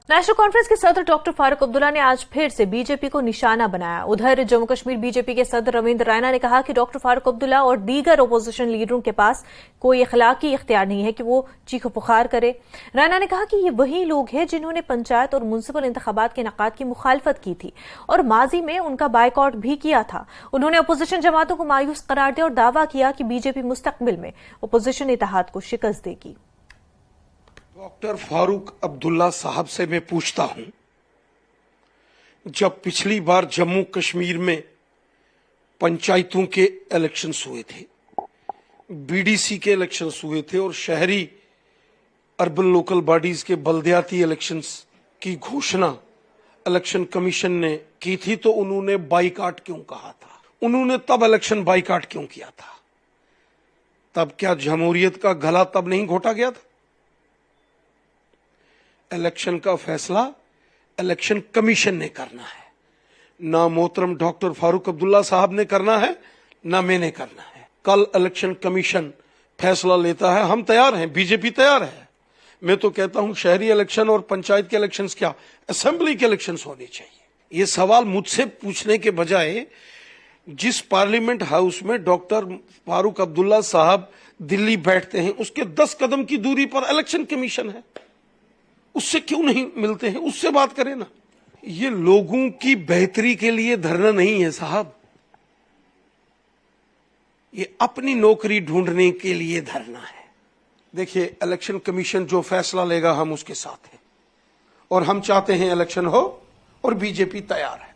National conference के सदर doctor Farooq Abdullah ने आज फिर से बीजेपी को निशाना बनाया। उधर जम्मू कश्मीर बीजेपी के सदर रविंद्र रैना ने कहा कि डॉक्टर फारूक अब्दुल्ला और दीगर ओपोजिशन लीडरों के पास कोई इखलाकी इख्तियार नहीं है कि वो चीखो पुकार करे। रैना ने कहा कि ये वही लोग हैं जिन्होंने पंचायत और म्युनिसिपल इंतखाबात के इनेकाद की मुखालफत की थी और माजी में उनका बायकॉट भी किया था। उन्होंने अपोजिशन जमातों को मायूस करार दिया और दावा किया कि बीजेपी मुस्तकबिल में अपोजिशन इत्तेहाद को शिकस्त देगी। डॉक्टर फारूक अब्दुल्ला साहब से मैं पूछता हूं, जब पिछली बार जम्मू कश्मीर में पंचायतों के इलेक्शंस हुए थे, बीडीसी के इलेक्शंस हुए थे और शहरी अर्बन लोकल बॉडीज के बल्दियाती इलेक्शंस की घोषणा इलेक्शन कमीशन ने की थी, तो उन्होंने बाइकाट क्यों कहा था? उन्होंने तब इलेक्शन बाइकाट क्यों किया था? तब क्या जमहूरियत का गला तब नहीं घोटा गया था? इलेक्शन का फैसला इलेक्शन कमीशन ने करना है, ना मोहतरम डॉक्टर फारूक अब्दुल्ला साहब ने करना है, ना मैंने करना है। कल इलेक्शन कमीशन फैसला लेता है, हम तैयार हैं, बीजेपी तैयार है। मैं तो कहता हूं शहरी इलेक्शन और पंचायत के इलेक्शंस क्या, असेंबली के इलेक्शंस होने चाहिए। ये सवाल मुझसे पूछने के बजाय जिस पार्लियामेंट हाउस में डॉक्टर फारूक अब्दुल्ला साहब दिल्ली बैठते हैं, उसके 10 कदम की दूरी पर इलेक्शन कमीशन है, उससे क्यों नहीं मिलते हैं? उससे बात करें ना। ये लोगों की बेहतरी के लिए धरना नहीं है साहब, ये अपनी नौकरी ढूंढने के लिए धरना है। देखिए, इलेक्शन कमीशन जो फैसला लेगा हम उसके साथ हैं और हम चाहते हैं इलेक्शन हो और बीजेपी तैयार है।